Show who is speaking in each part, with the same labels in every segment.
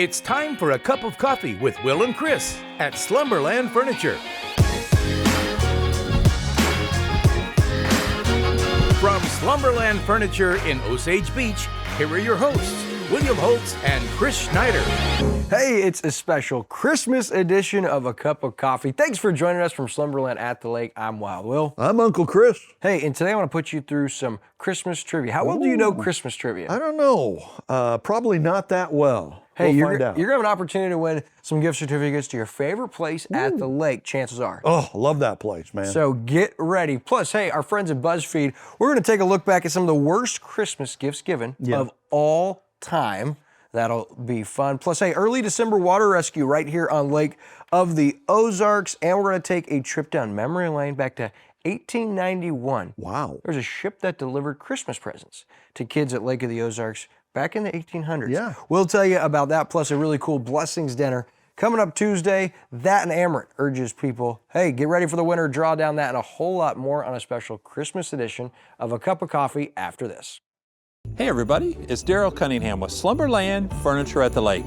Speaker 1: It's time for a cup of coffee with Will and Chris at Slumberland Furniture. From Slumberland Furniture in Osage Beach, here are your hosts, William Holtz and Chris Schneider.
Speaker 2: Hey, it's a special Christmas edition of A Cup of Coffee. Thanks for joining us from Slumberland at the Lake. I'm Wild Will.
Speaker 3: I'm Uncle Chris.
Speaker 2: Hey, and today I want to put you through some Christmas trivia. How well do you know Christmas trivia?
Speaker 3: I don't know. Probably not that well.
Speaker 2: Hey,
Speaker 3: we'll find out.
Speaker 2: You're going to have an opportunity to win some gift certificates to your favorite place at the lake, chances are.
Speaker 3: Oh, love that place, man.
Speaker 2: So get ready. Plus, hey, our friends at BuzzFeed, we're going to take a look back at some of the worst Christmas gifts given of all time. That'll be fun. Plus, hey, early December water rescue right here on Lake of the Ozarks. And we're going to take a trip down memory lane back to 1891.
Speaker 3: Wow.
Speaker 2: There's a ship that delivered Christmas presents to kids at Lake of the Ozarks back in the 1800s.
Speaker 3: Yeah.
Speaker 2: We'll tell you about that, plus a really cool blessings dinner coming up Tuesday. That and Amaret urges people, hey, get ready for the winter drawdown, that and a whole lot more on a special Christmas edition of A Cup of Coffee after this.
Speaker 4: Hey everybody, it's Daryl Cunningham with Slumberland Furniture at the Lake.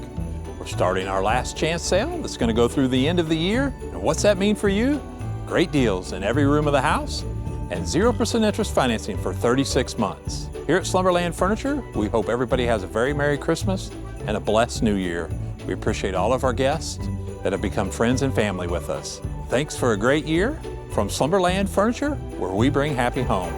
Speaker 4: We're starting our last chance sale that's going to go through the end of the year. And what's that mean for you? Great deals in every room of the house and 0% interest financing for 36 months. Here at Slumberland Furniture, we hope everybody has a very Merry Christmas and a blessed New Year. We appreciate all of our guests that have become friends and family with us. Thanks for a great year from Slumberland Furniture, where we bring happy home.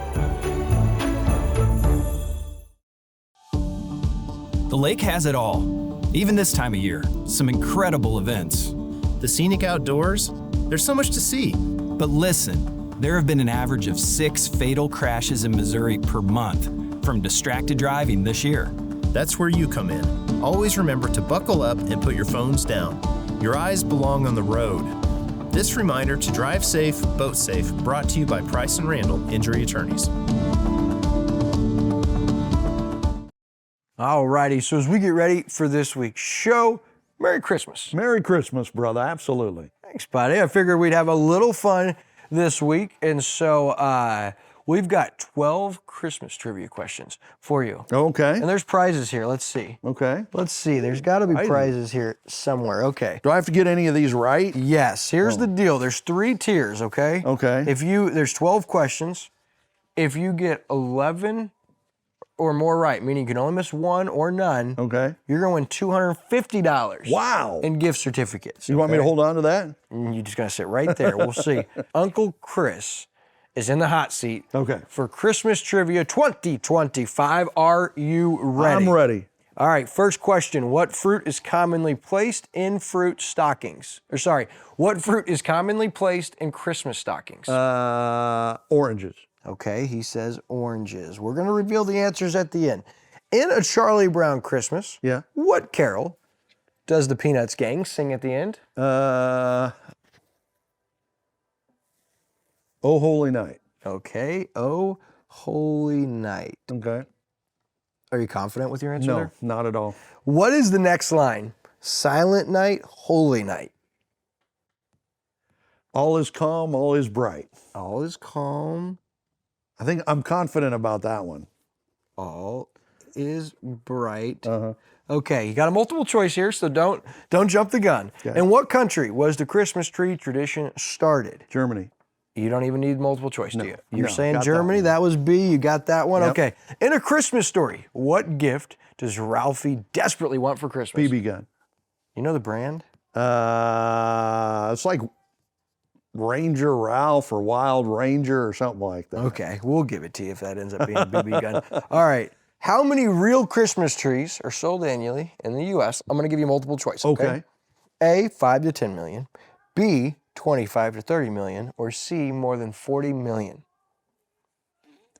Speaker 5: The lake has it all, even this time of year. Some incredible events.
Speaker 6: The scenic outdoors, there's so much to see.
Speaker 5: But listen, there have been an average of 6 fatal crashes in Missouri per month from distracted driving this year.
Speaker 6: That's where you come in. Always remember to buckle up and put your phones down. Your eyes belong on the road. This reminder to drive safe, boat safe, brought to you by Price & Randall Injury Attorneys.
Speaker 2: Alrighty, so as we get ready for this week's show, Merry Christmas.
Speaker 3: Merry Christmas, brother. Absolutely.
Speaker 2: Thanks, buddy. I figured we'd have a little fun this week, and so we've got 12 Christmas trivia questions for you.
Speaker 3: Okay.
Speaker 2: And there's prizes here. Let's see.
Speaker 3: Okay.
Speaker 2: Let's see. There's got to be prizes here somewhere. Okay.
Speaker 3: Do I have to get any of these right?
Speaker 2: Yes. Here's the deal. There's 3 tiers, okay?
Speaker 3: Okay.
Speaker 2: There's 12 questions. If you get 11 or more right, meaning you can only miss 1 or none,
Speaker 3: Okay.
Speaker 2: you're going to win $250
Speaker 3: Wow.
Speaker 2: in gift certificates.
Speaker 3: You want me to hold on to that?
Speaker 2: You're just going to sit right there. We'll see. Uncle Chris is in the hot seat for Christmas Trivia 2025. Are you ready?
Speaker 3: I'm ready.
Speaker 2: All right, first question. What fruit is commonly placed in fruit stockings? What fruit is commonly placed in Christmas stockings?
Speaker 3: Oranges.
Speaker 2: Okay, he says oranges. We're going to reveal the answers at the end. In A Charlie Brown Christmas, what carol does the Peanuts gang sing at the end?
Speaker 3: Oh Holy Night.
Speaker 2: Okay, Oh Holy Night.
Speaker 3: Okay.
Speaker 2: Are you confident with your answer there?
Speaker 3: No, not at all.
Speaker 2: What is the next line? Silent night, holy night.
Speaker 3: All is calm, all is bright.
Speaker 2: All is calm.
Speaker 3: I think I'm confident about that one.
Speaker 2: All is bright. Okay, you got a multiple choice here, so don't jump the gun.
Speaker 3: Okay.
Speaker 2: In what country was the Christmas tree tradition started?
Speaker 3: Germany.
Speaker 2: You don't even need multiple choice, do you? You're
Speaker 3: no,
Speaker 2: saying
Speaker 3: got
Speaker 2: Germany. That was B. You got that one?
Speaker 3: Yep.
Speaker 2: Okay. In A Christmas Story, what gift does Ralphie desperately want for Christmas?
Speaker 3: BB gun.
Speaker 2: You know the brand?
Speaker 3: It's like Ranger Ralph or Wild Ranger or something like that.
Speaker 2: Okay, we'll give it to you if that ends up being a BB gun. All right. How many real Christmas trees are sold annually in the U.S.? I'm going to give you multiple choice. Okay. A, 5 to 10 million. B, 25 to 30 million. Or C, more than 40 million.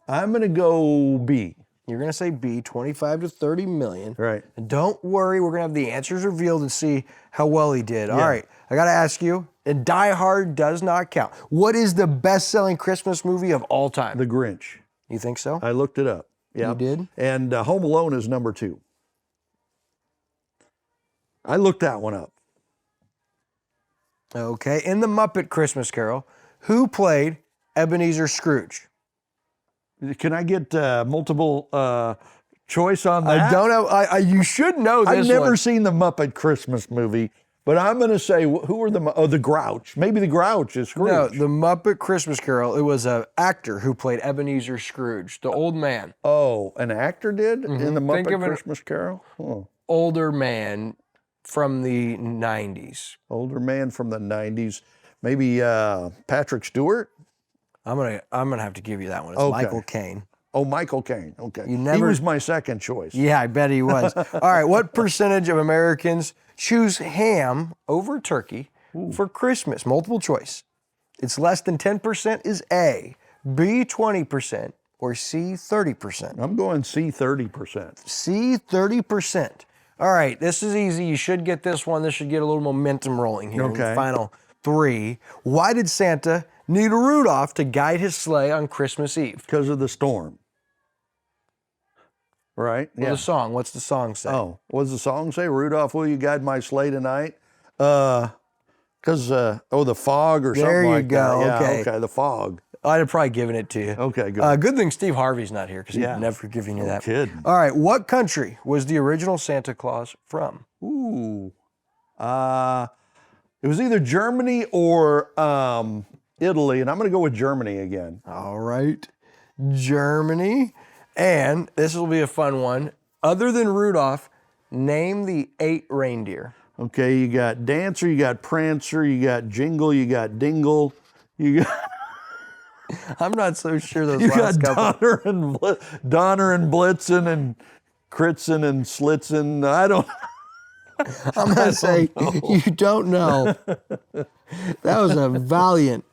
Speaker 3: I'm going to go B.
Speaker 2: You're going to say B, 25 to 30 million.
Speaker 3: Right.
Speaker 2: And don't worry, we're going to have the answers revealed and see how well he did. All right, I got to ask you, and Die Hard does not count. What is the best-selling Christmas movie of all time?
Speaker 3: The Grinch.
Speaker 2: You think so?
Speaker 3: I looked it up. Yeah.
Speaker 2: You did?
Speaker 3: And Home Alone is number 2. I looked that one up.
Speaker 2: Okay, in the Muppet Christmas Carol, who played Ebenezer Scrooge?
Speaker 3: Can I get multiple choice on that?
Speaker 2: I don't know. You should know this
Speaker 3: I've never
Speaker 2: one.
Speaker 3: seen the Muppet Christmas movie, but I'm going to say, who are the Grouch? Maybe the Grouch is Scrooge.
Speaker 2: No, the Muppet Christmas Carol. It was an actor who played Ebenezer Scrooge, the old man.
Speaker 3: Oh, an actor did in the
Speaker 2: Think
Speaker 3: Muppet
Speaker 2: of an
Speaker 3: Christmas Carol? Oh.
Speaker 2: older man from the 90s.
Speaker 3: Older man from the 90s. Maybe Patrick Stewart?
Speaker 2: I'm gonna have to give you that one. It's
Speaker 3: Okay.
Speaker 2: Michael Caine.
Speaker 3: Oh, Michael Caine. Okay.
Speaker 2: You
Speaker 3: He
Speaker 2: never-
Speaker 3: was my second choice.
Speaker 2: Yeah, I bet he was. All right, what percentage of Americans choose ham over turkey for Christmas? Multiple choice. It's less than 10% is A, B 20%, or C 30%.
Speaker 3: I'm going C 30%.
Speaker 2: C 30%. All right, this is easy. You should get this one. This should get a little momentum rolling here.
Speaker 3: Okay.
Speaker 2: The final three. Why did Santa need Rudolph to guide his sleigh on Christmas Eve?
Speaker 3: Because of the storm. Right?
Speaker 2: Well, the song. What's the song say?
Speaker 3: Oh, what does the song say? Rudolph, will you guide my sleigh tonight? Because, the fog or
Speaker 2: There
Speaker 3: something
Speaker 2: you
Speaker 3: like
Speaker 2: go,
Speaker 3: that.
Speaker 2: okay.
Speaker 3: Yeah, okay, the fog.
Speaker 2: I'd have probably given it to you.
Speaker 3: Okay, good.
Speaker 2: Good thing Steve Harvey's not here because
Speaker 3: Yeah.
Speaker 2: he'd never given you that.
Speaker 3: kidding.
Speaker 2: All right, what country was the original Santa Claus from?
Speaker 3: Ooh. It was either Germany or Italy, and I'm going to go with Germany again.
Speaker 2: All right, Germany. And this will be a fun one. Other than Rudolph, name the 8 reindeer.
Speaker 3: Okay, you got Dancer, you got Prancer, you got Jingle, you got Dingle, you got
Speaker 2: I'm not so sure those
Speaker 3: you got
Speaker 2: last couple.
Speaker 3: Donner and Blitzen and Kritzen and Slitzen. I don't.
Speaker 2: I'm gonna say you don't know. That was a valiant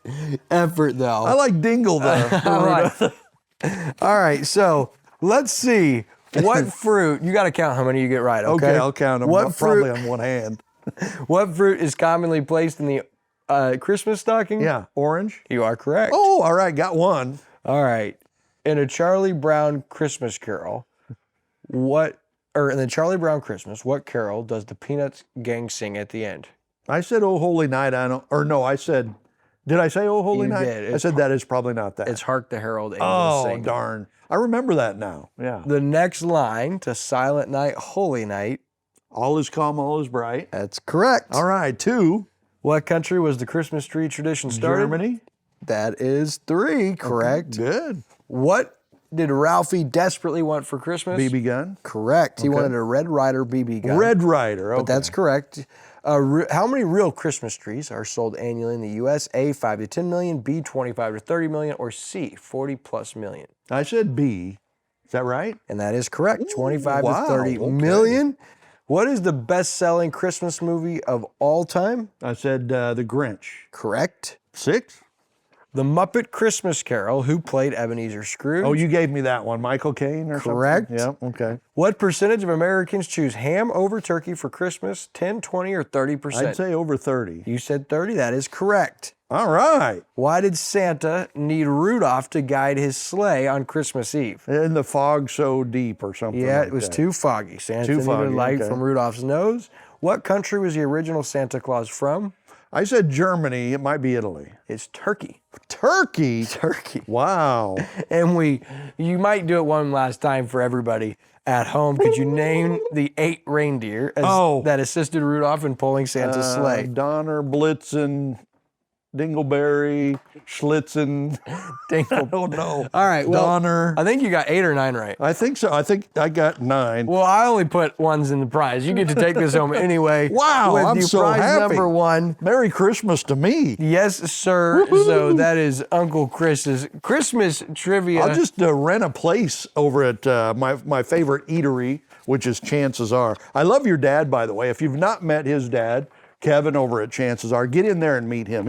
Speaker 2: effort, though.
Speaker 3: I like Dingle though.
Speaker 2: All right. All right, so let's see. What fruit, you got to count how many you get right, okay?
Speaker 3: Okay, I'll count them.
Speaker 2: What
Speaker 3: Probably
Speaker 2: fruit,
Speaker 3: on one hand.
Speaker 2: what fruit is commonly placed in the Christmas stocking?
Speaker 3: Yeah, orange.
Speaker 2: You are correct.
Speaker 3: Oh, all right, got one.
Speaker 2: All right. In a Charlie Brown Christmas Carol, in the Charlie Brown Christmas, what carol does the Peanuts gang sing at the end?
Speaker 3: I said, "Oh Holy Night." I said, did I say "Oh Holy
Speaker 2: You
Speaker 3: Night"?
Speaker 2: did.
Speaker 3: I said that is probably not that.
Speaker 2: It's Hark the Herald Angels
Speaker 3: oh
Speaker 2: Sing.
Speaker 3: darn! I remember that now. Yeah.
Speaker 2: The next line to Silent Night, Holy Night.
Speaker 3: All is calm, all is bright.
Speaker 2: That's correct.
Speaker 3: All right, 2.
Speaker 2: What country was the Christmas tree tradition started?
Speaker 3: Germany.
Speaker 2: That is 3, correct.
Speaker 3: Good.
Speaker 2: What did Ralphie desperately want for Christmas?
Speaker 3: BB gun.
Speaker 2: Correct. He wanted a Red Ryder BB gun.
Speaker 3: Red Ryder. Okay.
Speaker 2: But that's correct. How many real Christmas trees are sold annually in the U.S.? A, 5 to 10 million, B, 25 to 30 million, or C, 40 plus million?
Speaker 3: I said B. Is that right?
Speaker 2: And that is correct, 25
Speaker 3: wow,
Speaker 2: to 30
Speaker 3: okay.
Speaker 2: million. What is the best-selling Christmas movie of all time?
Speaker 3: I said The Grinch.
Speaker 2: Correct.
Speaker 3: 6.
Speaker 2: The Muppet Christmas Carol. Who played Ebenezer Scrooge?
Speaker 3: Oh, you gave me that one. Michael Caine or
Speaker 2: Correct.
Speaker 3: something? Yeah, okay.
Speaker 2: What percentage of Americans choose ham over turkey for Christmas? 10, 20, or 30%?
Speaker 3: I'd say over 30.
Speaker 2: You said 30. That is correct.
Speaker 3: All right.
Speaker 2: Why did Santa need Rudolph to guide his sleigh on Christmas Eve?
Speaker 3: And the fog so deep or something
Speaker 2: Yeah,
Speaker 3: like
Speaker 2: it was
Speaker 3: that.
Speaker 2: too foggy. Santa
Speaker 3: Too
Speaker 2: needed
Speaker 3: foggy,
Speaker 2: light
Speaker 3: okay.
Speaker 2: from Rudolph's nose. What country was the original Santa Claus from?
Speaker 3: I said Germany. It might be Italy.
Speaker 2: It's Turkey.
Speaker 3: Turkey?
Speaker 2: Turkey.
Speaker 3: Wow.
Speaker 2: And you might do it one last time for everybody at home. Could you name the 8 reindeer that assisted Rudolph in pulling Santa's sleigh?
Speaker 3: Donner, Blitzen, Dingleberry, Schlitzen.
Speaker 2: Dingle.
Speaker 3: I don't know.
Speaker 2: All right, well,
Speaker 3: Donner.
Speaker 2: I think you got 8 or 9 right.
Speaker 3: I think so. I think I got 9.
Speaker 2: Well, I only put ones in the prize. You get to take this home anyway.
Speaker 3: Wow,
Speaker 2: with
Speaker 3: I'm
Speaker 2: you
Speaker 3: so
Speaker 2: prize
Speaker 3: happy.
Speaker 2: number 1.
Speaker 3: Merry Christmas to me.
Speaker 2: Yes, sir.
Speaker 3: Woo-hoo.
Speaker 2: So that is Uncle Chris's Christmas trivia.
Speaker 3: I'll just rent a place over at my favorite eatery, which is Chances Are. I love your dad, by the way. If you've not met his dad, Kevin over at Chances Are, get in there and meet him.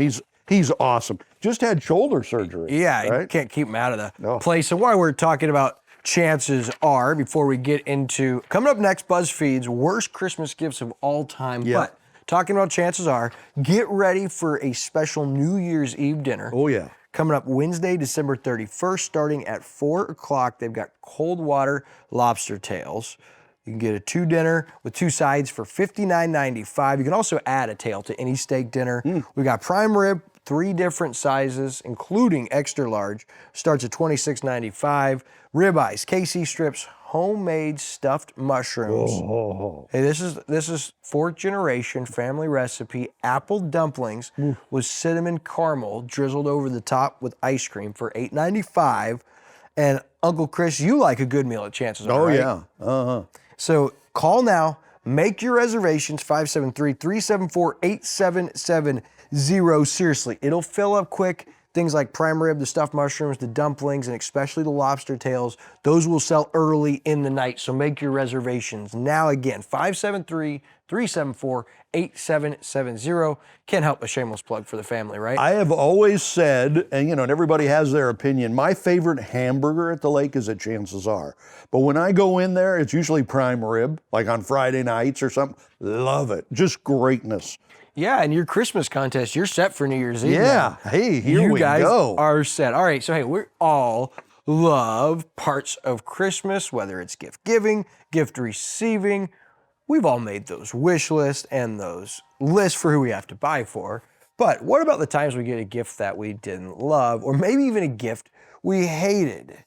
Speaker 3: He's awesome. Just had shoulder surgery.
Speaker 2: Yeah,
Speaker 3: right?
Speaker 2: you can't keep him out of the
Speaker 3: No.
Speaker 2: place. So while we're talking about Chances Are, before we get into, coming up next, BuzzFeed's worst Christmas gifts of all time.
Speaker 3: Yeah.
Speaker 2: But talking about Chances Are, get ready for a special New Year's Eve dinner.
Speaker 3: Oh, yeah.
Speaker 2: Coming up Wednesday, December 31st, starting at 4 o'clock. They've got cold water lobster tails. You can get a 2 dinner with 2 sides for $59.95. You can also add a tail to any steak dinner. We got prime rib, 3 different sizes, including extra large. Starts at $26.95. Ribeyes, KC strips, homemade stuffed mushrooms. Hey, this is fourth generation family recipe. Apple dumplings with cinnamon caramel drizzled over the top with ice cream for $8.95. And Uncle Chris, you like a good meal at Chances Are, right?
Speaker 3: Yeah.
Speaker 2: So call now, make your reservations, 573-374-8770. Seriously, it'll fill up quick. Things like prime rib, the stuffed mushrooms, the dumplings, and especially the lobster tails, those will sell early in the night. So make your reservations now. Again, 573-374-8770. Can't help a shameless plug for the family, right?
Speaker 3: I have always said, and and everybody has their opinion, my favorite hamburger at the lake is at Chances Are. But when I go in there, it's usually prime rib, like on Friday nights or something. Love it. Just greatness.
Speaker 2: Yeah, and your Christmas contest, you're set for New Year's Eve.
Speaker 3: Yeah.
Speaker 2: Now.
Speaker 3: Hey, here we go.
Speaker 2: You guys are set. All right, so hey, we all love parts of Christmas, whether it's gift giving, gift receiving. We've all made those wish lists and those lists for who we have to buy for. But what about the times we get a gift that we didn't love, or maybe even a gift we hated?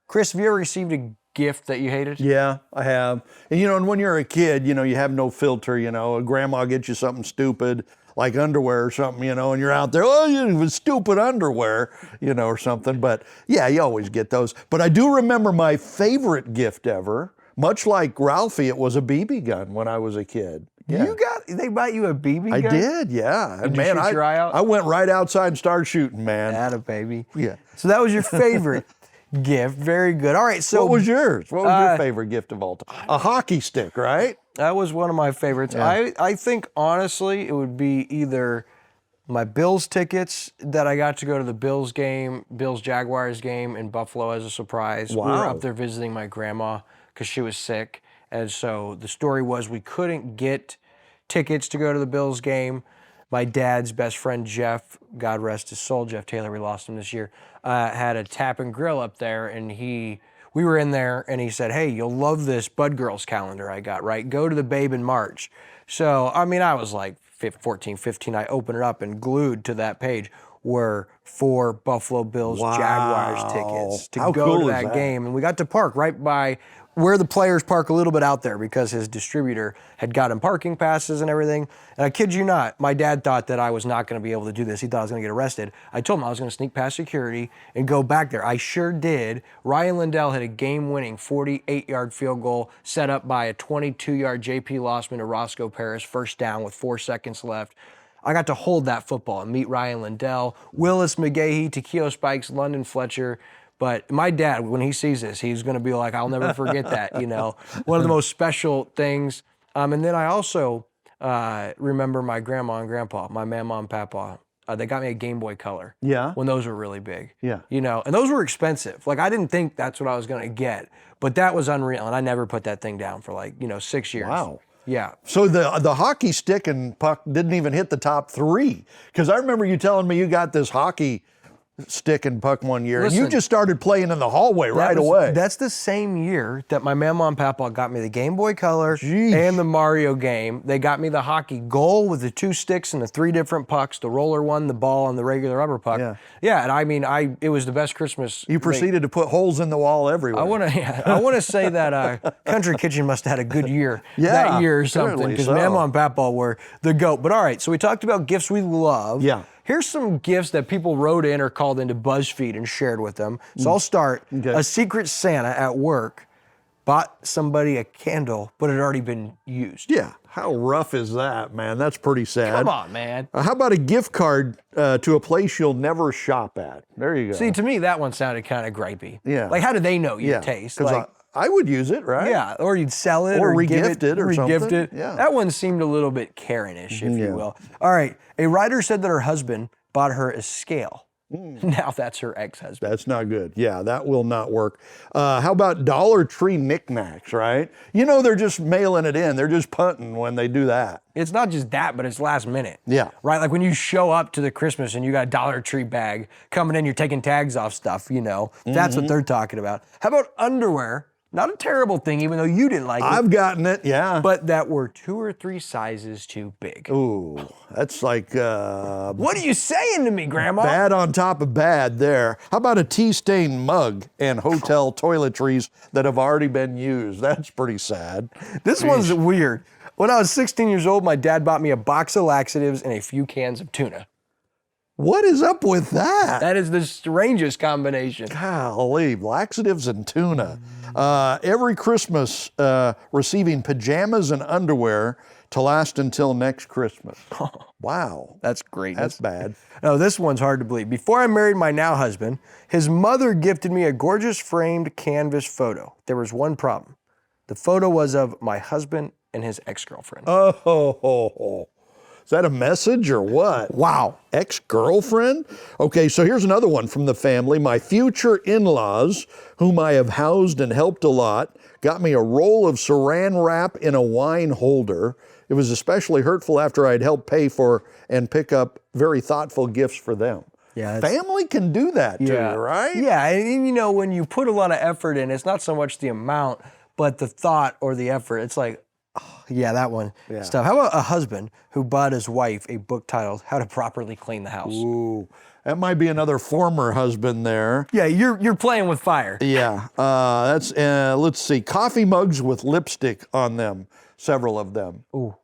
Speaker 2: Chris, have you ever received a gift that you hated?
Speaker 3: Yeah, I have. And when you're a kid, you have no filter, grandma gets you something stupid like underwear or something, and you're out there, it was stupid underwear, or something. But yeah, you always get those. But I do remember my favorite gift ever, much like Ralphie, it was a BB gun when I was a kid. Yeah.
Speaker 2: They bought you a BB gun?
Speaker 3: I did, yeah.
Speaker 2: Did you shoot your eye out?
Speaker 3: I went right outside and started shooting, man.
Speaker 2: Atta baby.
Speaker 3: Yeah.
Speaker 2: So that was your favorite gift. Very good. All right, so
Speaker 3: what was yours? What was your favorite gift of all time? A hockey stick, right?
Speaker 2: That was one of my favorites.
Speaker 3: Yeah.
Speaker 2: I think, honestly, it would be either my Bills tickets that I got to go to the Bills Jaguars game in Buffalo as a surprise.
Speaker 3: Wow.
Speaker 2: We were up there visiting my grandma because she was sick. And so the story was we couldn't get tickets to go to the Bills game. My dad's best friend, Jeff, God rest his soul, Jeff Taylor, we lost him this year, had a tap and grill up there, and we were in there, and he said, hey, you'll love this Bud Girls calendar I got, right? Go to the Babe in March. So, I was like 14, 15. I opened it up, and glued to that page were 4 Buffalo Bills Jaguars tickets to go to that game. And we got to park right by where the players park, a little bit out there, because his distributor had gotten parking passes and everything. And I kid you not, my dad thought that I was not going to be able to do this. He thought I was going to get arrested. I told him I was going to sneak past security and go back there. I sure did. Ryan Lindell had a game-winning 48-yard field goal set up by a 22-yard J.P. Lossman to Roscoe Paris, first down with 4 seconds left. I got to hold that football and meet Ryan Lindell, Willis McGahee, Takeo Spikes, London Fletcher. But my dad, when he sees this, he's going to be like, I'll never forget that, one of the most special things. And then I also remember my grandma and grandpa, my mama and papa. They got me a Game Boy Color.
Speaker 3: Yeah.
Speaker 2: When those were really big.
Speaker 3: Yeah.
Speaker 2: And those were expensive. Like, I didn't think that's what I was going to get, but that was unreal. And I never put that thing down for 6 years.
Speaker 3: Wow.
Speaker 2: Yeah.
Speaker 3: So the hockey stick and puck didn't even hit the top 3. Because I remember you telling me you got this hockey stick and puck one year,
Speaker 2: Listen,
Speaker 3: and you just started playing in the hallway right away.
Speaker 2: That's the same year that my mama and papa got me the Game Boy Color
Speaker 3: Jeez.
Speaker 2: and the Mario game. They got me the hockey goal with the 2 sticks and the 3 different pucks, the roller one, the ball, and the regular rubber puck. Yeah, and it was the best Christmas.
Speaker 3: You proceeded to put holes in the wall everywhere.
Speaker 2: I want to say that Country Kitchen must have had a good year that year or something, because Mama and Papa were the GOAT. But all right, so we talked about gifts we love.
Speaker 3: Yeah.
Speaker 2: Here's some gifts that people wrote in or called into BuzzFeed and shared with them. So I'll start.
Speaker 3: Okay.
Speaker 2: A Secret Santa at work bought somebody a candle, but it had already been used.
Speaker 3: Yeah. How rough is that, man? That's pretty sad.
Speaker 2: Come on, man.
Speaker 3: How about a gift card to a place you'll never shop at? There you go.
Speaker 2: See, to me, that one sounded kind of gripey.
Speaker 3: Yeah.
Speaker 2: Like, how do they know your taste?
Speaker 3: Because I would use it, right?
Speaker 2: Yeah, or you'd sell it,
Speaker 3: or
Speaker 2: give
Speaker 3: regift it, or
Speaker 2: regift
Speaker 3: something.
Speaker 2: it.
Speaker 3: Yeah.
Speaker 2: That one seemed a little bit Karen-ish, if you will. All right, a writer said that her husband bought her a scale. Now that's her ex-husband.
Speaker 3: That's not good. Yeah, that will not work. How about Dollar Tree knickknacks, right? They're just mailing it in. They're just punting when they do that.
Speaker 2: It's not just that, but it's last minute.
Speaker 3: Yeah.
Speaker 2: Right? Like when you show up to the Christmas and you got a Dollar Tree bag coming in, you're taking tags off stuff, that's what they're talking about. How about underwear Not a terrible thing, even though you didn't like it.
Speaker 3: I've gotten it, yeah.
Speaker 2: But that were 2 or 3 sizes too big.
Speaker 3: Ooh, that's like
Speaker 2: What are you saying to me, Grandma?
Speaker 3: bad on top of bad there. How about a tea-stained mug and hotel toiletries that have already been used? That's pretty sad.
Speaker 2: This one's weird. When I was 16 years old, my dad bought me a box of laxatives and a few cans of tuna.
Speaker 3: What is up with that?
Speaker 2: That is the strangest combination.
Speaker 3: Golly, laxatives and tuna. Every Christmas, receiving pajamas and underwear to last until next Christmas. Wow.
Speaker 2: That's great.
Speaker 3: That's bad.
Speaker 2: No, this one's hard to believe. Before I married my now husband, his mother gifted me a gorgeous framed canvas photo. There was one problem. The photo was of my husband and his ex-girlfriend.
Speaker 3: Oh, is that a message or what?
Speaker 2: Wow.
Speaker 3: Ex-girlfriend? Okay, so here's another one from the family. My future in-laws, whom I have housed and helped a lot, got me a roll of saran wrap in a wine holder. It was especially hurtful after I'd helped pay for and pick up very thoughtful gifts for them.
Speaker 2: Yeah,
Speaker 3: Family can do that to you, right?
Speaker 2: Yeah, and you know, when you put a lot of effort in, it's not so much the amount, but the thought or the effort. It's like, oh, yeah, that one stuff. How about a husband who bought his wife a book titled How to Properly Clean the House?
Speaker 3: Ooh, that might be another former husband there.
Speaker 2: Yeah, you're playing with fire.
Speaker 3: Yeah, that's, let's see, coffee mugs with lipstick on them, several of them.
Speaker 2: Ooh.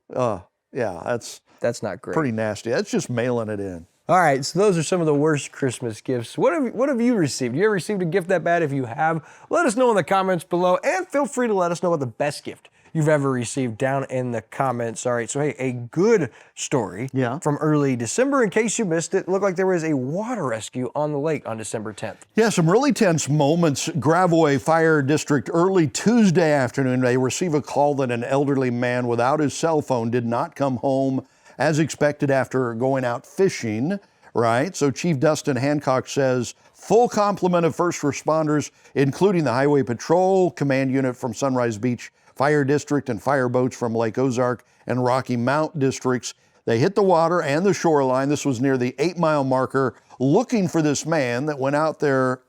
Speaker 3: Yeah,
Speaker 2: That's not great.
Speaker 3: pretty nasty. That's just mailing it in.
Speaker 2: All right, so those are some of the worst Christmas gifts. What have you received? You ever received a gift that bad? If you have, let us know in the comments below, and feel free to let us know what the best gift you've ever received down in the comments. All right, so hey, a good story from early December. In case you missed it, looked like there was a water rescue on the lake on December 10th.
Speaker 3: Yeah, some really tense moments. Gravois Fire District, early Tuesday afternoon, they receive a call that an elderly man without his cell phone did not come home as expected after going out fishing, right? So Chief Dustin Hancock says, full complement of first responders, including the Highway Patrol Command Unit from Sunrise Beach Fire District and fire boats from Lake Ozark and Rocky Mount districts. They hit the water and the shoreline. This was near the 8-mile marker, looking for this man that went out there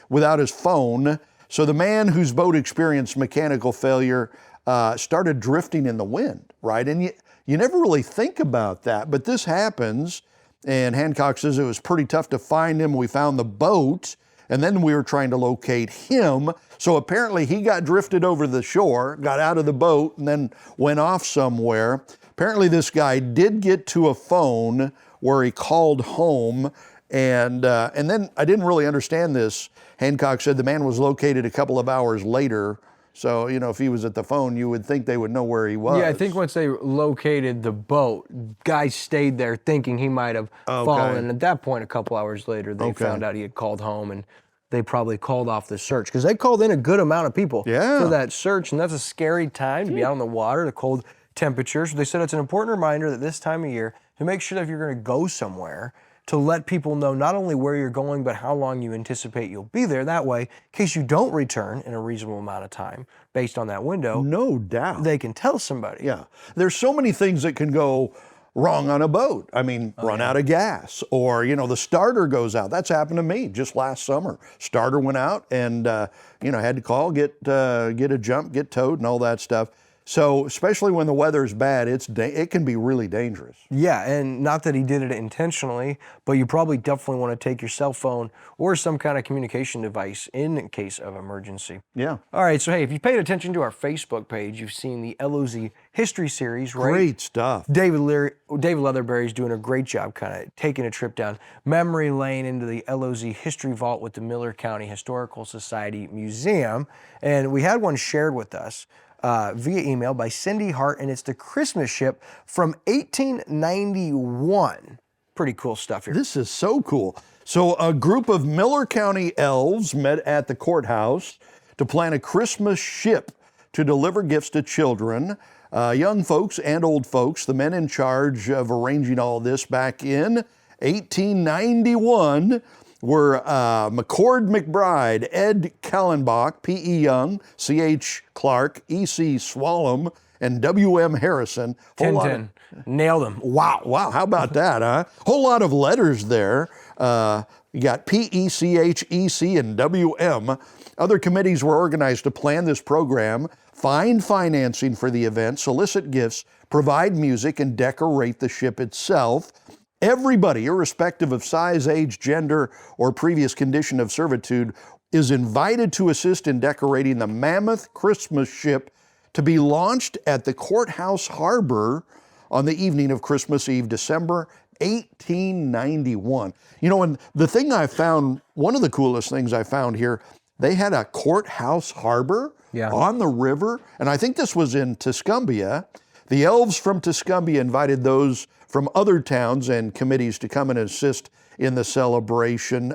Speaker 3: without his phone. So the man whose boat experienced mechanical failure started drifting in the wind, right? And you never really think about that, but this happens. And Hancock says it was pretty tough to find him. We found the boat, and then we were trying to locate him. So apparently he got drifted over the shore, got out of the boat, and then went off somewhere. Apparently this guy did get to a phone where he called home, and then I didn't really understand this. Hancock said the man was located a couple of hours later. So, you know, if he was at the phone, you would think they would know where he was.
Speaker 2: Yeah, I think once they located the boat, guys stayed there thinking he might have fallen. And at that point, a couple hours later, they found out he had called home, and they probably called off the search because they called in a good amount of people for that search. And that's a scary time to be out on the water, the cold temperatures. So they said it's an important reminder that this time of year to make sure that if you're going to go somewhere, to let people know not only where you're going, but how long you anticipate you'll be there. That way, in case you don't return in a reasonable amount of time, based on that window,
Speaker 3: no doubt,
Speaker 2: they can tell somebody.
Speaker 3: Yeah, there's so many things that can go wrong on a boat. I mean, run out of gas, or, you know, the starter goes out. That's happened to me just last summer. Starter went out, and you know, had to call, get a jump, get towed, and all that stuff. So especially when the weather's bad, it can be really dangerous.
Speaker 2: Yeah, and not that he did it intentionally, but you probably definitely want to take your cell phone or some kind of communication device in case of emergency.
Speaker 3: Yeah.
Speaker 2: All right, so hey, if you paid attention to our Facebook page, you've seen the LOZ history series, right?
Speaker 3: Great stuff.
Speaker 2: David Leatherberry's doing a great job kind of taking a trip down memory lane into the LOZ History Vault with the Miller County Historical Society Museum. And we had one shared with us via email by Cindy Hart, and it's the Christmas ship from 1891. Pretty cool stuff here.
Speaker 3: This is so cool. So a group of Miller County elves met at the courthouse to plan a Christmas ship to deliver gifts to children, young folks and old folks. The men in charge of arranging all this back in 1891 were McCord McBride, Ed Kallenbach, P.E. Young, C.H. Clark, E.C. Swallam, and W.M. Harrison.
Speaker 2: Nailed them. Wow.
Speaker 3: Wow, how about that, huh? Whole lot of letters there. You got PECHEC and WM. Other committees were organized to plan this program, find financing for the event, solicit gifts, provide music, and decorate the ship itself. Everybody, irrespective of size, age, gender, or previous condition of servitude, is invited to assist in decorating the mammoth Christmas ship to be launched at the Courthouse Harbor on the evening of Christmas Eve, December 1891. You know, and the thing I found, one of the coolest things I found here, they had a Courthouse Harbor on the river, and I think this was in Tuscumbia. The elves from Tuscumbia invited those from other towns and committees to come and assist in the celebration.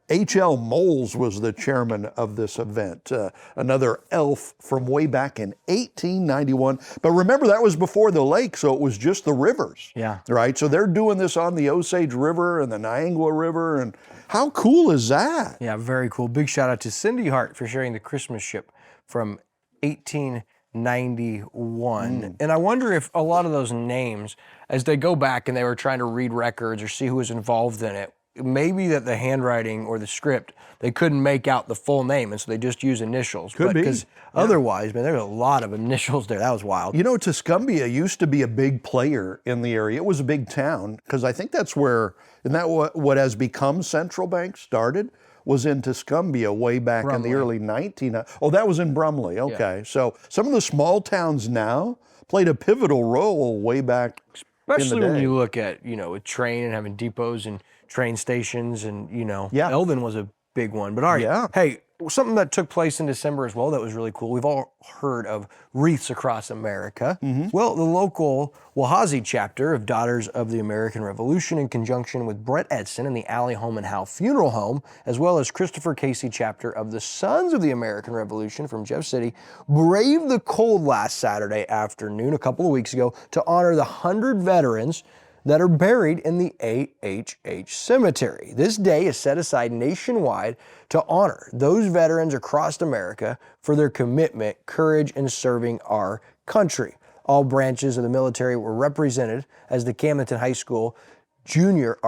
Speaker 3: H.L. Moles was the chairman of this event, another elf from way back in 1891. But remember, that was before the lake, so it was just the rivers.
Speaker 2: Yeah.
Speaker 3: Right? So they're doing this on the Osage River and the Niangua River, and how cool is that?
Speaker 2: Yeah, very cool. Big shout out to Cindy Hart for sharing the Christmas ship from 1891. And I wonder if a lot of those names, as they go back and they were trying to read records or see who was involved in it, maybe that the handwriting or the script, they couldn't make out the full name, and so they just use initials.
Speaker 3: Could be.
Speaker 2: Because otherwise, man, there's a lot of initials there. That was wild.
Speaker 3: You know, Tuscumbia used to be a big player in the area. It was a big town, because I think that's where, isn't that what has become Central Bank started? Was in Tuscumbia way back in the early 1900s. Oh, that was in Brumley. Okay. Yeah. So some of the small towns now played a pivotal role way back
Speaker 2: Especially
Speaker 3: in the day.
Speaker 2: when you look at, you know, a train and having depots and train stations, and, you know,
Speaker 3: Yeah.
Speaker 2: Eldon was a big one. But all right,
Speaker 3: Yeah.
Speaker 2: hey, something that took place in December as well that was really cool. We've all heard of Wreaths Across America. Well, the local Wahazi chapter of Daughters of the American Revolution, in conjunction with Brett Edson and the Allie Home and Howe Funeral Home, as well as Christopher Casey chapter of the Sons of the American Revolution from Jeff City, braved the cold last Saturday afternoon, a couple of weeks ago, to honor the 100 veterans that are buried in the AHH Cemetery. This day is set aside nationwide to honor those veterans across America for their commitment, courage, in serving our country. All branches of the military were represented as the Camdenton High School Junior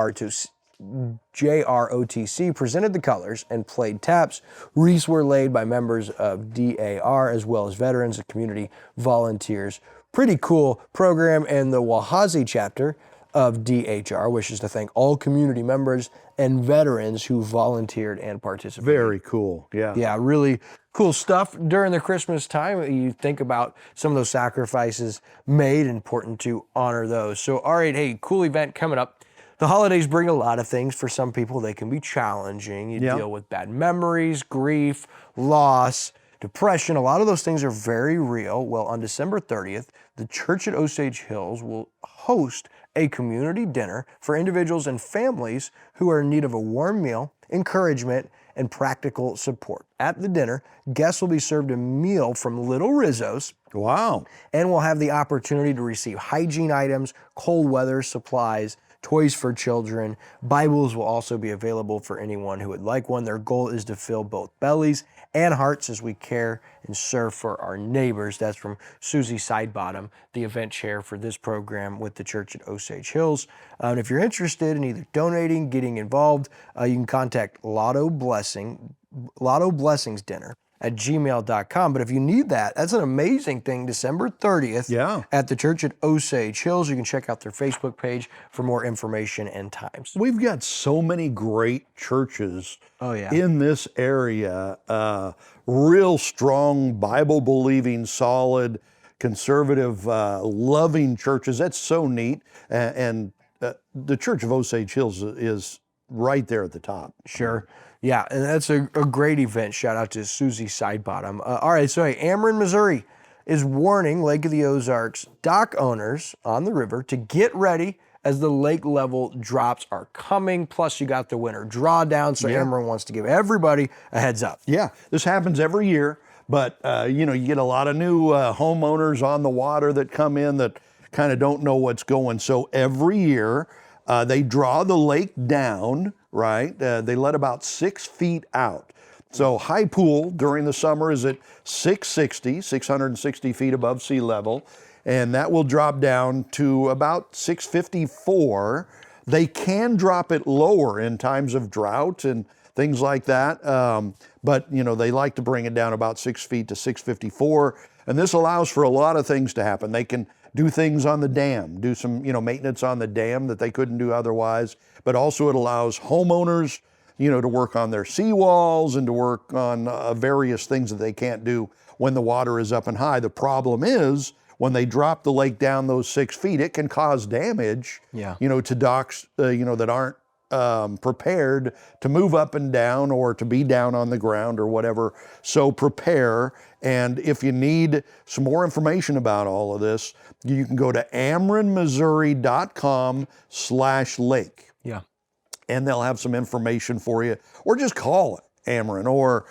Speaker 2: JROTC presented the colors and played taps. Wreaths were laid by members of DAR as well as veterans and community volunteers. Pretty cool program, and the Wahazi chapter of DHR wishes to thank all community members and veterans who volunteered and participated.
Speaker 3: Very cool, yeah.
Speaker 2: Yeah, really cool stuff during the Christmas time. You think about some of those sacrifices made, important to honor those. So, all right, hey, cool event coming up. The holidays bring a lot of things. For some people, they can be challenging. You deal with bad memories, grief, loss, depression. A lot of those things are very real. Well, on December 30th, the church at Osage Hills will host a community dinner for individuals and families who are in need of a warm meal, encouragement, and practical support. At the dinner, guests will be served a meal from Little Rizzo's.
Speaker 3: Wow.
Speaker 2: And will have the opportunity to receive hygiene items, cold weather supplies, toys for children. Bibles will also be available for anyone who would like one. Their goal is to fill both bellies and hearts as we care and serve for our neighbors. That's from Susie Sidebottom, the event chair for this program with the church at Osage Hills. And if you're interested in either donating, getting involved, you can contact Lotto Blessings Dinner at gmail.com. But if you need that, that's an amazing thing. December 30th at the church at Osage Hills. You can check out their Facebook page for more information and times.
Speaker 3: We've got so many great churches in this area. Real strong, Bible-believing, solid, conservative, loving churches. That's so neat. And the Church of Osage Hills is right there at the top.
Speaker 2: Sure. Yeah, and that's a great event. Shout out to Susie Sidebottom. All right, so hey, Ameren, Missouri is warning Lake of the Ozarks dock owners on the river to get ready as the lake level drops are coming. Plus, you got the winter drawdown, so Ameren wants to give everybody a heads up.
Speaker 3: Yeah, this happens every year, but you get a lot of new homeowners on the water that come in that kind of don't know what's going. So every year, they draw the lake down, right? They let about 6 feet out. So high pool during the summer is at 660 feet above sea level, and that will drop down to about 654 They can drop it lower in times of drought and things like that. But they like to bring it down about 6 feet to 654. And this allows for a lot of things to happen. They can do things on the dam, do some, maintenance on the dam that they couldn't do otherwise. But also it allows homeowners, to work on their seawalls and to work on various things that they can't do when the water is up and high. The problem is when they drop the lake down those 6 feet, it can cause damage, to docks, that aren't prepared to move up and down or to be down on the ground or whatever. So prepare. And if you need some more information about all of this, you can go to amronmissouri.com/lake.
Speaker 2: Yeah.
Speaker 3: And they'll have some information for you, or just call Ameren, or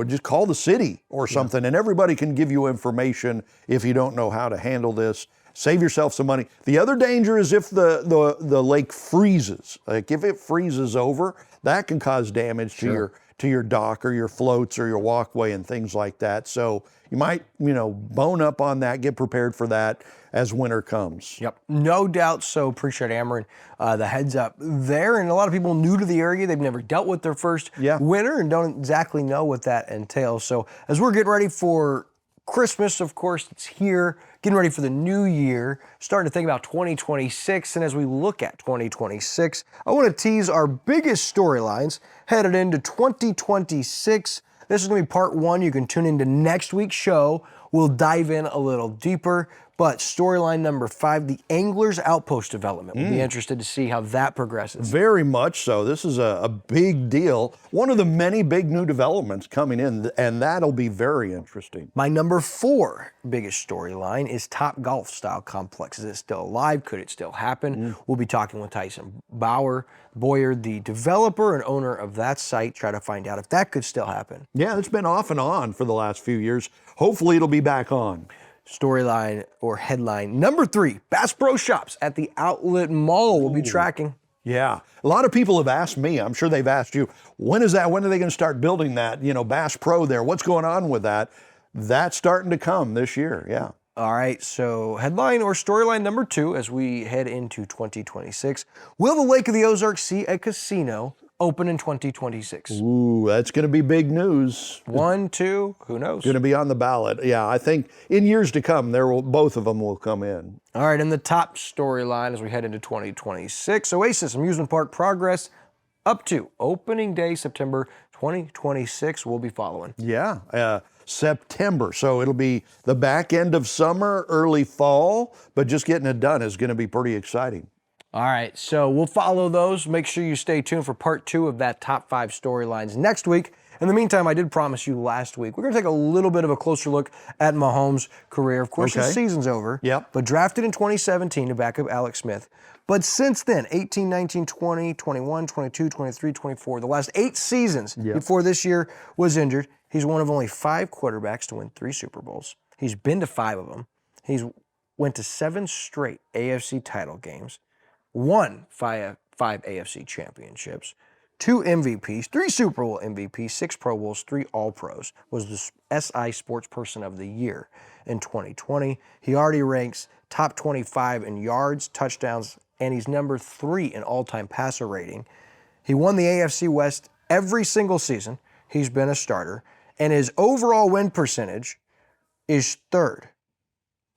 Speaker 3: just call the city or something, and everybody can give you information if you don't know how to handle this. Save yourself some money. The other danger is if the lake freezes. Like if it freezes over, that can cause damage to your dock or your floats or your walkway and things like that. So you might bone up on that. Get prepared for that as winter comes.
Speaker 2: Yep, no doubt. So appreciate Ameren, the heads up there. And a lot of people new to the area, they've never dealt with their first winter and don't exactly know what that entails. So as we're getting ready for Christmas, of course, it's here, getting ready for the new year, starting to think about 2026. And as we look at 2026, I want to tease our biggest storylines headed into 2026. This is going to be part one. You can tune into next week's show. We'll dive in a little deeper. But storyline number 5, the Anglers Outpost development. We'll be interested to see how that progresses.
Speaker 3: Very much so. This is a big deal. One of the many big new developments coming in, and that'll be very interesting.
Speaker 2: My number 4 biggest storyline is Top Golf style complex. Is it still alive? Could it still happen? We'll be talking with Tyson Boyer, the developer and owner of that site, try to find out if that could still happen.
Speaker 3: Yeah, it's been off and on for the last few years. Hopefully it'll be back on.
Speaker 2: Storyline or headline number 3, Bass Pro Shops at the Outlet Mall. We'll be tracking.
Speaker 3: Yeah, a lot of people have asked me, I'm sure they've asked you, when is that? When are they going to start building that, Bass Pro there? What's going on with that? That's starting to come this year, yeah.
Speaker 2: All right, so headline or storyline number 2 as we head into 2026. Will the Lake of the Ozarks see a casino open in 2026?
Speaker 3: Ooh, that's going to be big news.
Speaker 2: 1, 2, who knows?
Speaker 3: Going to be on the ballot. Yeah, I think in years to come, both of them will come in.
Speaker 2: All right, and the top storyline as we head into 2026, Oasis Amusement Park progress up to opening day, September 2026. We'll be following.
Speaker 3: Yeah, September. So it'll be the back end of summer, early fall, but just getting it done is going to be pretty exciting.
Speaker 2: All right, so we'll follow those. Make sure you stay tuned for part 2 of that top 5 storylines next week. In the meantime, I did promise you last week, we're going to take a little bit of a closer look at Mahomes' career. Of course, his season's over, but drafted in 2017 to back up Alex Smith. But since then, 18, 19, 20, 21, 22, 23, 24, the last 8 seasons before this year was injured, he's one of only 5 quarterbacks to win 3 Super Bowls. He's been to 5 of them. He's went to 7 straight AFC title games, won 5 AFC championships, 2 MVPs, 3 Super Bowl MVPs, 6 Pro Bowls, 3 All-Pros, was the SI Sports Person of the Year in 2020. He already ranks top 25 in yards, touchdowns, and he's number 3 in all-time passer rating. He won the AFC West every single season he's been a starter, and his overall win percentage is 3rd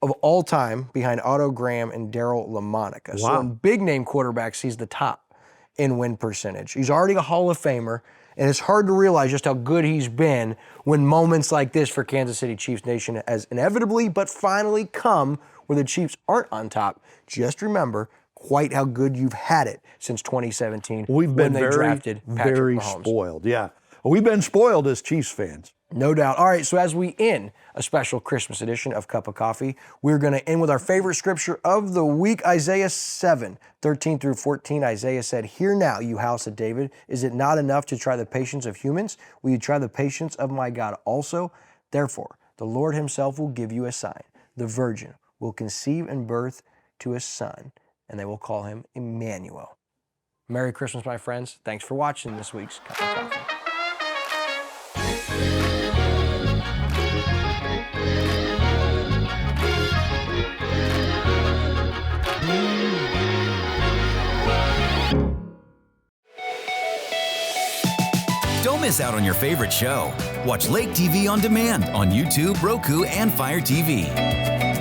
Speaker 2: of all time behind Otto Graham and Darryl LaMonica.
Speaker 3: Wow.
Speaker 2: So in big-name quarterbacks, he's the top in win percentage. He's already a Hall of Famer, and it's hard to realize just how good he's been when moments like this for Kansas City Chiefs Nation has inevitably but finally come where the Chiefs aren't on top. Just remember quite how good you've had it since 2017
Speaker 3: We've been
Speaker 2: drafted Patrick
Speaker 3: very
Speaker 2: Mahomes.
Speaker 3: spoiled. Yeah, we've been spoiled as Chiefs fans.
Speaker 2: No doubt. All right, so as we end a special Christmas edition of Cup of Coffee, we're going to end with our favorite scripture of the week, Isaiah 7, 13 through 14. Isaiah said, "Hear now, you house of David, is it not enough to try the patience of humans? Will you try the patience of my God also? Therefore, the Lord himself will give you a sign. The virgin will conceive and birth to a son, and they will call him Emmanuel." Merry Christmas, my friends. Thanks for watching this week's Cup of Coffee.
Speaker 7: miss out on your favorite show. Watch Lake TV on demand on YouTube, Roku, and Fire TV.